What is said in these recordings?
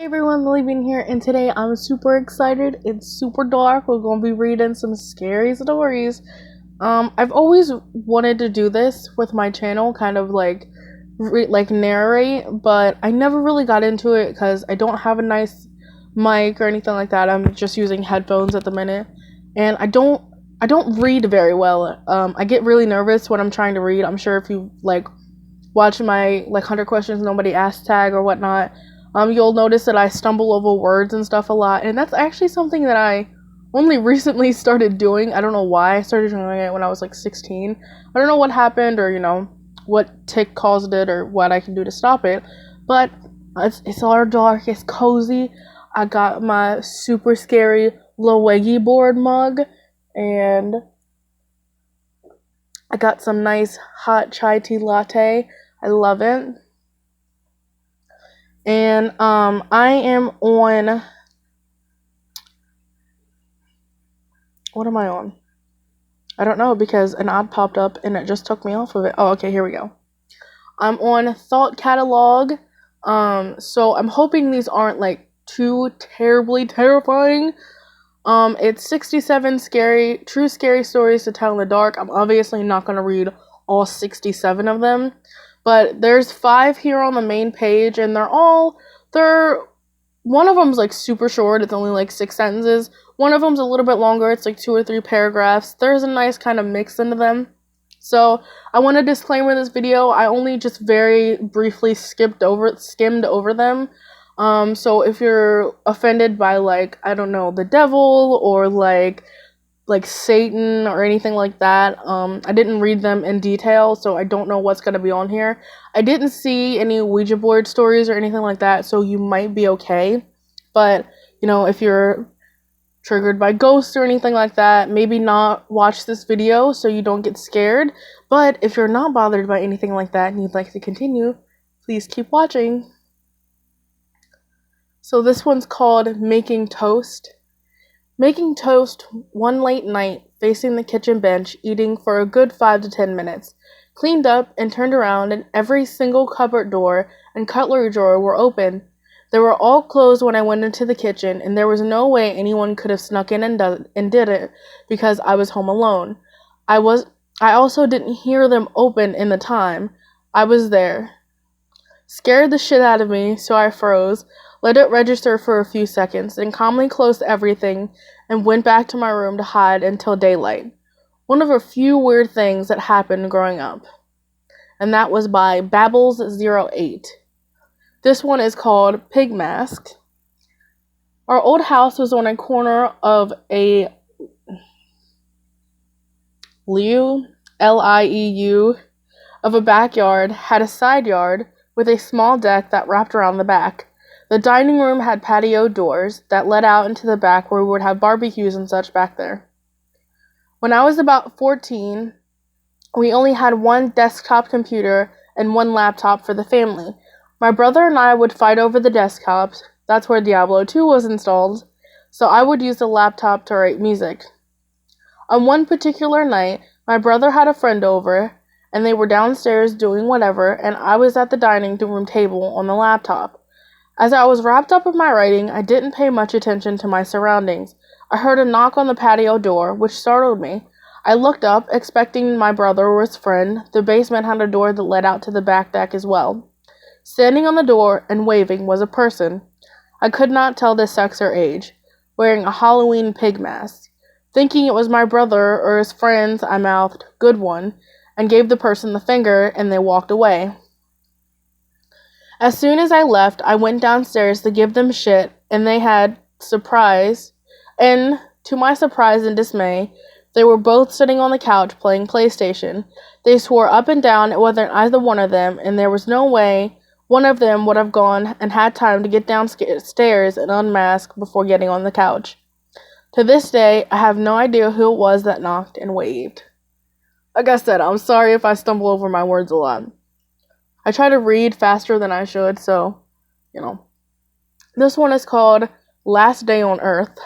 Hey everyone, Lily Bean here, and today I'm super excited. It's super dark. We're going to be reading some scary stories. I've always wanted to do this with my channel, kind of like narrate, but I never really got into it because I don't have a nice mic or anything like that. I'm just using headphones at the minute, and I don't read very well. I get really nervous when I'm trying to read. I'm sure if you watch my 100 questions nobody asked tag or whatnot, you'll notice that I stumble over words and stuff a lot, and that's actually something that I only recently started doing. I don't know why. I started doing it when I was 16. I don't know what happened, or what tick caused it, or what I can do to stop it, but it's all dark, it's cozy. I got my super scary Loegi board mug, and I got some nice hot chai tea latte. I love it. And I am on, what am I on? I don't know, because an ad popped up and it just took me off of it. Oh, okay, here we go. I'm on Thought Catalog. So I'm hoping these aren't too terribly terrifying. It's 67 true scary stories to tell in the dark. I'm obviously not going to read all 67 of them, but there's 5 here on the main page, and they're one of them's super short. It's only 6 sentences. One of them's a little bit longer. It's 2 or 3 paragraphs. There's a nice kind of mix into them. So I want to disclaimer this video. I only just very briefly skimmed over them. So if you're offended by I don't know, the devil, or like Satan or anything like that, I didn't read them in detail, so I don't know what's gonna be on here. I didn't see any Ouija board stories or anything like that, so you might be okay. But if you're triggered by ghosts or anything like that, maybe not watch this video so you don't get scared. But if you're not bothered by anything like that and you'd like to continue, please keep watching. So this one's called Making Toast. Making toast one late night, facing the kitchen bench, eating for a good 5 to 10 minutes. Cleaned up and turned around, and every single cupboard door and cutlery drawer were open. They were all closed when I went into the kitchen, and there was no way anyone could have snuck in and did it, because I was home alone. I also didn't hear them open in the time I was there. Scared the shit out of me, so I froze, let it register for a few seconds, then calmly closed everything and went back to my room to hide until daylight. One of a few weird things that happened growing up. And that was by Babbles08. This one is called Pig Mask. Our old house was on a corner of a Lieu, of a backyard, had a side yard with a small deck that wrapped around the back. The dining room had patio doors that led out into the back, where we would have barbecues and such back there. When I was about 14, we only had one desktop computer and one laptop for the family. My brother and I would fight over the desktops. That's where Diablo 2 was installed, so I would use the laptop to write music. On one particular night, my brother had a friend over, and they were downstairs doing whatever, and I was at the dining room table on the laptop. As I was wrapped up in my writing, I didn't pay much attention to my surroundings. I heard a knock on the patio door, which startled me. I looked up, expecting my brother or his friend. The basement had a door that led out to the back deck as well. Standing on the door and waving was a person. I could not tell the sex or age, wearing a Halloween pig mask. Thinking it was my brother or his friends, I mouthed, "Good one," and gave the person the finger, and they walked away. As soon as I left, I went downstairs to give them shit, and they had surprise. And to my surprise and dismay, they were both sitting on the couch playing PlayStation. They swore up and down it wasn't either one of them, and there was no way one of them would have gone and had time to get downstairs and unmask before getting on the couch. To this day, I have no idea who it was that knocked and waved. Like I said, I'm sorry if I stumble over my words a lot. I try to read faster than I should, so, This one is called Last Day on Earth.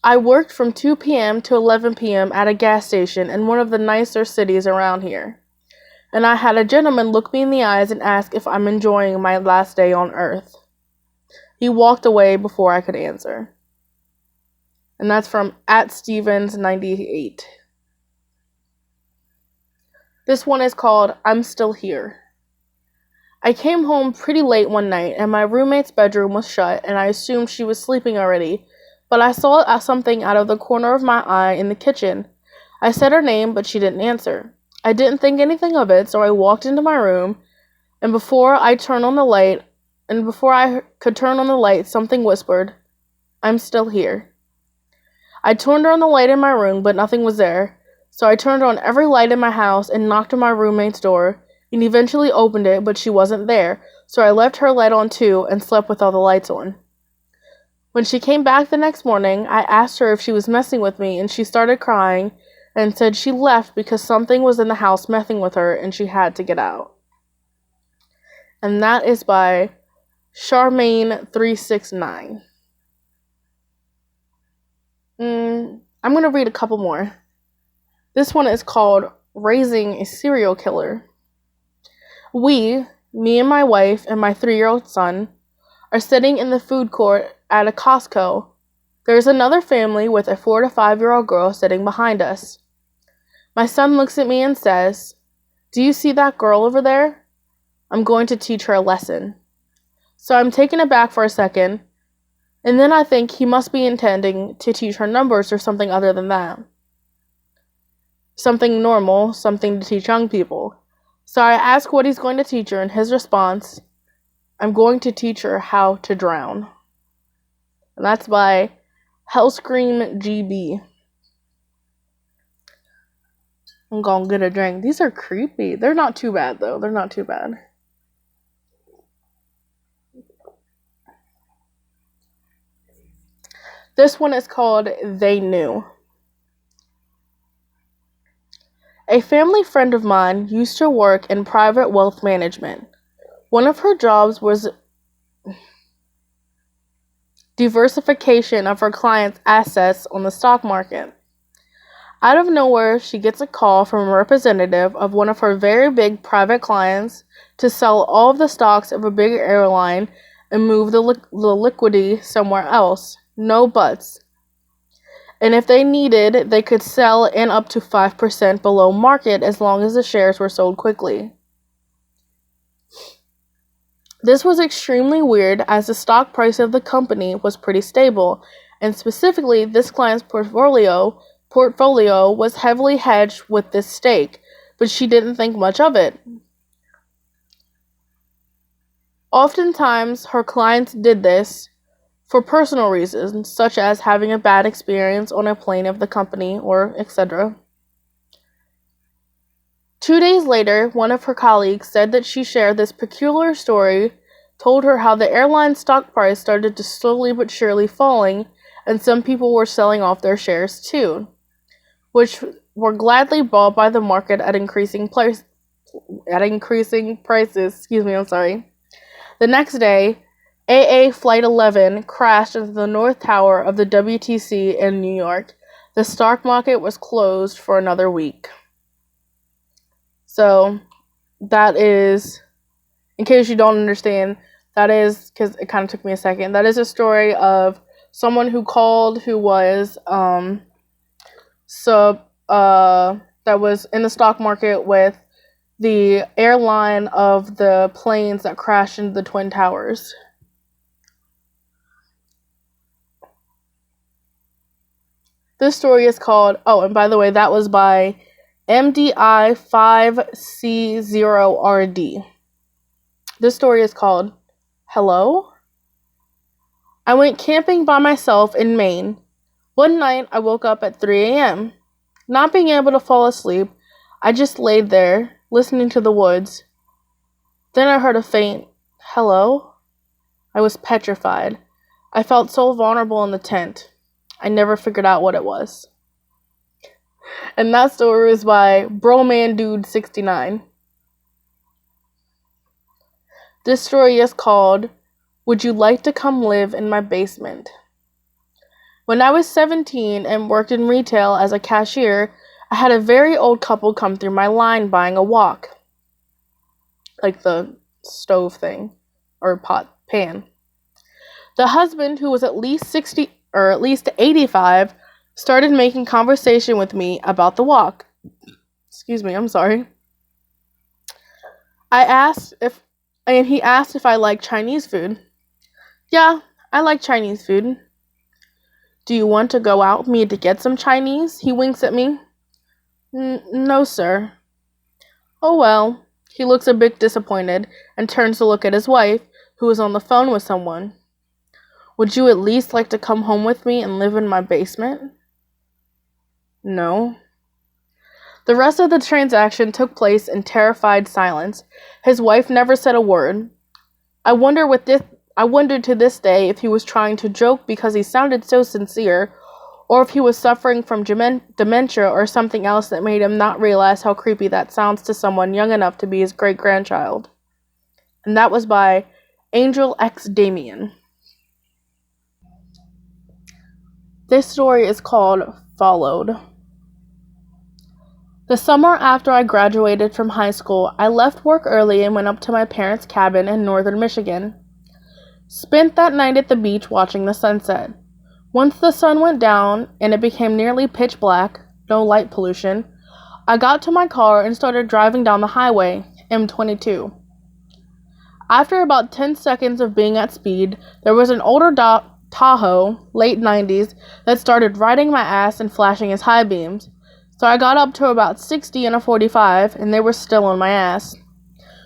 I worked from 2 p.m. to 11 p.m. at a gas station in one of the nicer cities around here. And I had a gentleman look me in the eyes and ask if I'm enjoying my last day on Earth. He walked away before I could answer. And that's from @Stevens98. This one is called I'm Still Here. I came home pretty late one night and my roommate's bedroom was shut and I assumed she was sleeping already, but I saw something out of the corner of my eye in the kitchen. I said her name, but she didn't answer. I didn't think anything of it, so I walked into my room, and before I could turn on the light, something whispered, I'm still here. I turned on the light in my room, but nothing was there, so I turned on every light in my house and knocked on my roommate's door, and eventually opened it, but she wasn't there, so I left her light on too and slept with all the lights on. When she came back the next morning, I asked her if she was messing with me, and she started crying and said she left because something was in the house messing with her and she had to get out. And that is by Charmaine369. I'm going to read a couple more. This one is called Raising a Serial Killer. Me and my wife and my 3-year-old son, are sitting in the food court at a Costco. There's another family with a 4 to 5-year-old girl sitting behind us. My son looks at me and says, "Do you see that girl over there? I'm going to teach her a lesson." So I'm taken aback for a second, and then I think he must be intending to teach her numbers or something other than that. Something normal, something to teach young people. So I ask what he's going to teach her, and his response, I'm going to teach her how to drown. And that's by Hellscream GB. I'm gonna get a drink. These are creepy. They're not too bad, though. They're not too bad. This one is called They Knew. A family friend of mine used to work in private wealth management. One of her jobs was diversification of her clients' assets on the stock market. Out of nowhere, she gets a call from a representative of one of her very big private clients to sell all of the stocks of a big airline and move the liquidity somewhere else. No buts. And if they needed, they could sell in up to 5% below market as long as the shares were sold quickly. This was extremely weird as the stock price of the company was pretty stable, and specifically this client's portfolio was heavily hedged with this stake, but she didn't think much of it. Oftentimes, her clients did this for personal reasons, such as having a bad experience on a plane of the company or etc. 2 days later, one of her colleagues said that she shared this peculiar story, told her how the airline stock price started to slowly but surely falling, and some people were selling off their shares too, which were gladly bought by the market at increasing prices. The next day, AA Flight 11 crashed into the North Tower of the WTC in New York. The stock market was closed for another week. So, that is, in case you don't understand, that is, because it kind of took me a second, that is a story of someone who called who was, that was in the stock market with the airline of the planes that crashed into the Twin Towers. This story is called, and by the way, that was by MDI5C0RD. This story is called, Hello? I went camping by myself in Maine. One night, I woke up at 3 a.m. Not being able to fall asleep, I just laid there, listening to the woods. Then I heard a faint, hello? I was petrified. I felt so vulnerable in the tent. I never figured out what it was. And that story is by BromanDude69. This story is called, Would You Like to Come Live in My Basement? When I was 17 and worked in retail as a cashier, I had a very old couple come through my line buying a wok. Like the stove thing, or pan. The husband, who was at least 60 or at least 85, started making conversation with me about the walk. Excuse me, I'm sorry. I asked if, and he asked if I like Chinese food. Yeah, I like Chinese food. Do you want to go out with me to get some Chinese? He winks at me. No, sir. Oh well. He looks a bit disappointed and turns to look at his wife, who is on the phone with someone. Would you at least like to come home with me and live in my basement? No. The rest of the transaction took place in terrified silence. His wife never said a word. I wondered to this day if he was trying to joke because he sounded so sincere, or if he was suffering from dementia or something else that made him not realize how creepy that sounds to someone young enough to be his great-grandchild. And that was by Angel X Damien. This story is called Followed. The summer after I graduated from high school, I left work early and went up to my parents' cabin in northern Michigan. Spent that night at the beach watching the sunset. Once the sun went down and it became nearly pitch black, no light pollution, I got to my car and started driving down the highway, M22. After about 10 seconds of being at speed, there was an older Tahoe, late 90s, that started riding my ass and flashing his high beams. So I got up to about 60 in a 45, and they were still on my ass.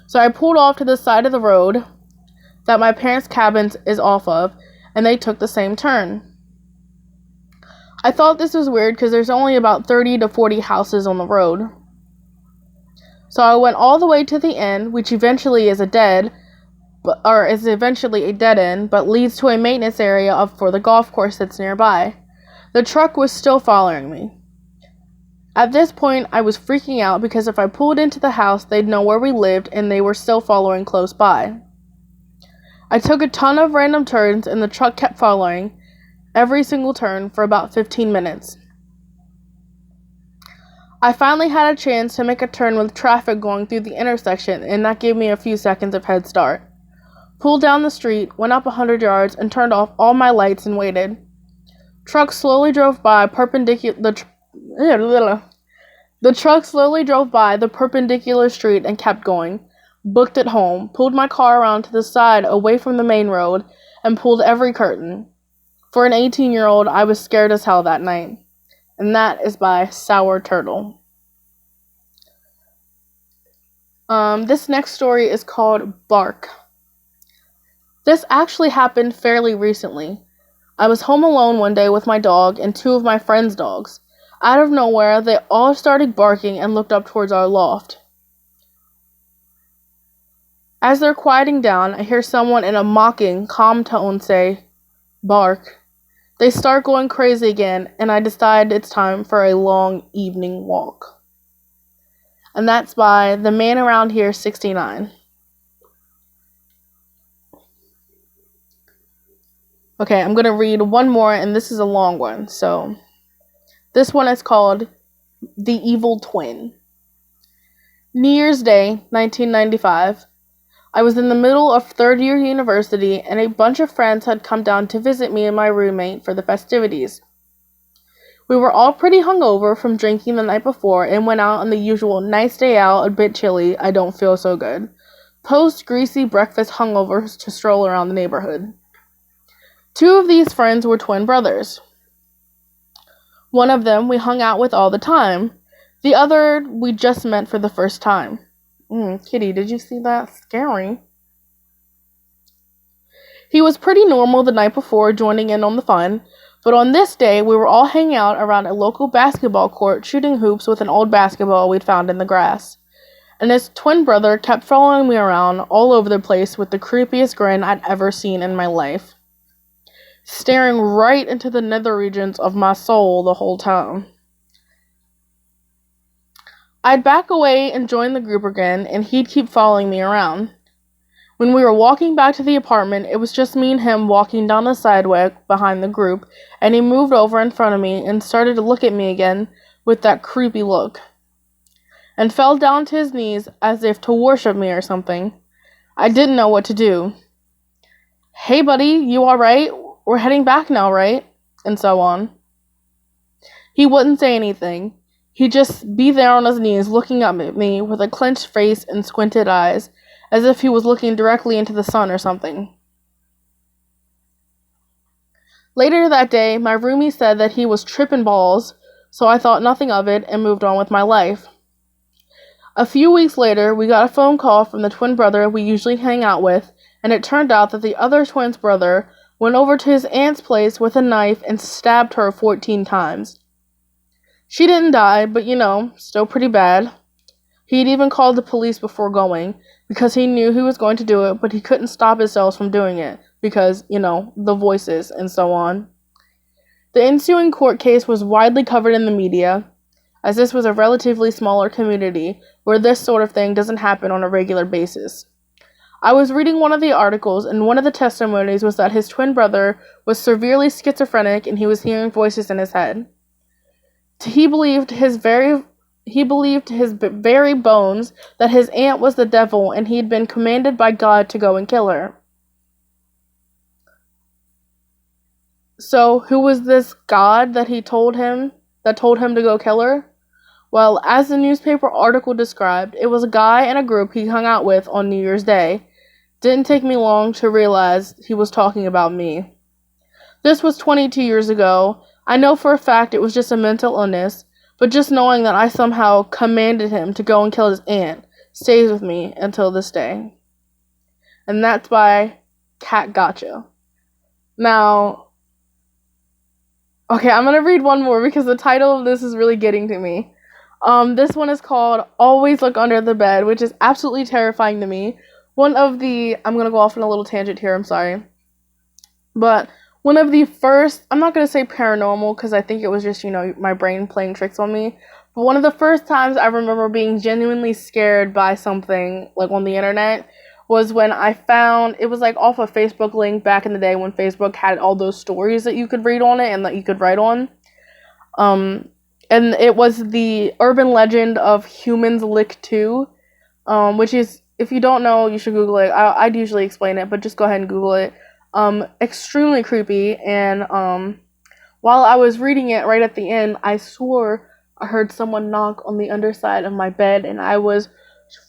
So I pulled off to the side of the road that my parents' cabin is off of, and they took the same turn. I thought this was weird because there's only about 30 to 40 houses on the road. So I went all the way to the end, which eventually is eventually a dead end, but leads to a maintenance area for the golf course that's nearby. The truck was still following me. At this point, I was freaking out because if I pulled into the house, they'd know where we lived, and they were still following close by. I took a ton of random turns, and the truck kept following every single turn for about 15 minutes. I finally had a chance to make a turn with traffic going through the intersection, and that gave me a few seconds of head start. Pulled down the street, went up 100 yards, and turned off all my lights and waited. Truck slowly drove by The truck slowly drove by the perpendicular street and kept going. Booked it home, pulled my car around to the side away from the main road, and pulled every curtain. For an 18-year-old, I was scared as hell that night. And that is by Sour Turtle. This next story is called Bark. This actually happened fairly recently. I was home alone one day with my dog and two of my friends' dogs. Out of nowhere, they all started barking and looked up towards our loft. As they're quieting down, I hear someone in a mocking, calm tone say, "Bark." They start going crazy again, and I decide it's time for a long evening walk. And that's by The Man Around Here 69. Okay, I'm going to read one more, and this is a long one. So, this one is called The Evil Twin. New Year's Day, 1995. I was in the middle of third-year university, and a bunch of friends had come down to visit me and my roommate for the festivities. We were all pretty hungover from drinking the night before and went out on the usual nice day out, a bit chilly, I don't feel so good. Post-greasy breakfast hungovers to stroll around the neighborhood. Two of these friends were twin brothers. One of them we hung out with all the time. The other we just met for the first time. Kitty, did you see that? Scary. He was pretty normal the night before, joining in on the fun, but on this day we were all hanging out around a local basketball court shooting hoops with an old basketball we'd found in the grass. And his twin brother kept following me around all over the place with the creepiest grin I'd ever seen in my life, staring right into the nether regions of my soul the whole time. I'd back away and join the group again, and he'd keep following me around. When we were walking back to the apartment, it was just me and him walking down the sidewalk behind the group, and he moved over in front of me and started to look at me again with that creepy look, and fell down to his knees as if to worship me or something. I didn't know what to do. "Hey buddy, you alright? We're heading back now, right?" And so on. He wouldn't say anything. He'd just be there on his knees looking up at me with a clenched face and squinted eyes, as if he was looking directly into the sun or something. Later that day, my roomie said that he was tripping balls, so I thought nothing of it and moved on with my life. A few weeks later, we got a phone call from the twin brother we usually hang out with, and it turned out that the other twin's brother went over to his aunt's place with a knife and stabbed her 14 times. She didn't die, but still pretty bad. He'd even called the police before going, because he knew he was going to do it, but he couldn't stop himself from doing it, because, the voices and so on. The ensuing court case was widely covered in the media, as this was a relatively smaller community where this sort of thing doesn't happen on a regular basis. I was reading one of the articles, and one of the testimonies was that his twin brother was severely schizophrenic and he was hearing voices in his head. He believed his very bones that his aunt was the devil and he had been commanded by God to go and kill her. So, who was this God that told him to go kill her? Well, as the newspaper article described, it was a guy and a group he hung out with on New Year's Day. Didn't take me long to realize he was talking about me. This was 22 years ago. I know for a fact it was just a mental illness, but just knowing that I somehow commanded him to go and kill his aunt stays with me until this day. And that's by Cat Gotcha. Now, okay, I'm going to read one more because the title of this is really getting to me. This one is called Always Look Under the Bed, which is absolutely terrifying to me. I'm going to go off on a little tangent here, I'm sorry. But one of the first, I'm not going to say paranormal because I think it was just, my brain playing tricks on me. But one of the first times I remember being genuinely scared by something, like on the internet, was when I found, it was like off a Facebook link back in the day when Facebook had all those stories that you could read on it and that you could write on. And it was the urban legend of Humans Lick 2, which is, if you don't know, you should Google it. I'd usually explain it, but just go ahead and Google it. Extremely creepy, and while I was reading it right at the end, I swore I heard someone knock on the underside of my bed, and I was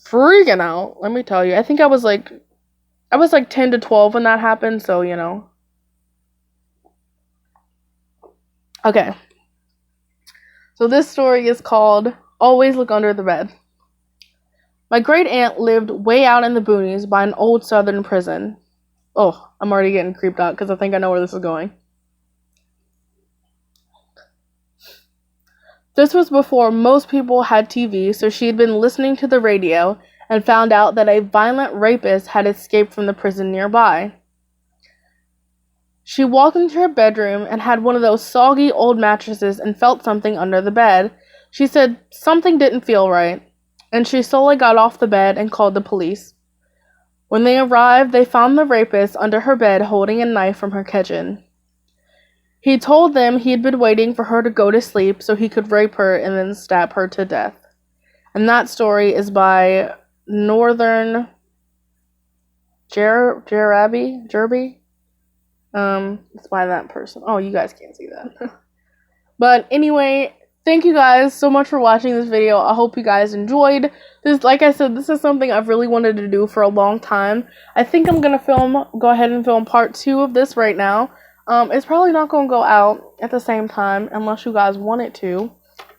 freaking out, let me tell you. I think I was like 10 to 12 when that happened, so, Okay. So this story is called Always Look Under the Bed. My great aunt lived way out in the boonies by an old southern prison. Oh, I'm already getting creeped out because I think I know where this is going. This was before most people had TV, so she had been listening to the radio and found out that a violent rapist had escaped from the prison nearby. She walked into her bedroom and had one of those soggy old mattresses and felt something under the bed. She said something didn't feel right, and she slowly got off the bed and called the police. When they arrived, they found the rapist under her bed holding a knife from her kitchen. He told them he had been waiting for her to go to sleep so he could rape her and then stab her to death. And that story is by Northern Jerby. It's by that person. Oh, you guys can't see that. But anyway, thank you guys so much for watching this video. I hope you guys enjoyed this. Like I said, this is something I've really wanted to do for a long time. I think I'm gonna go ahead and film part 2 of this right now. It's probably not gonna go out at the same time unless you guys want it to.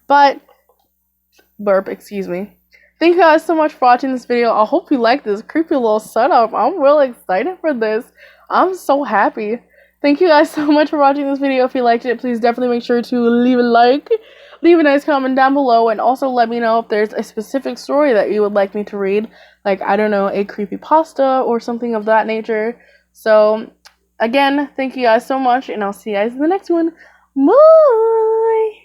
But excuse me. Thank you guys so much for watching this video. I hope you like this creepy little setup. I'm really excited for this. I'm so happy. Thank you guys so much for watching this video. If you liked it, please definitely make sure to leave a like, leave a nice comment down below, and also let me know if there's a specific story that you would like me to read. Like, I don't know, a creepypasta or something of that nature. So, again, thank you guys so much, and I'll see you guys in the next one. Bye!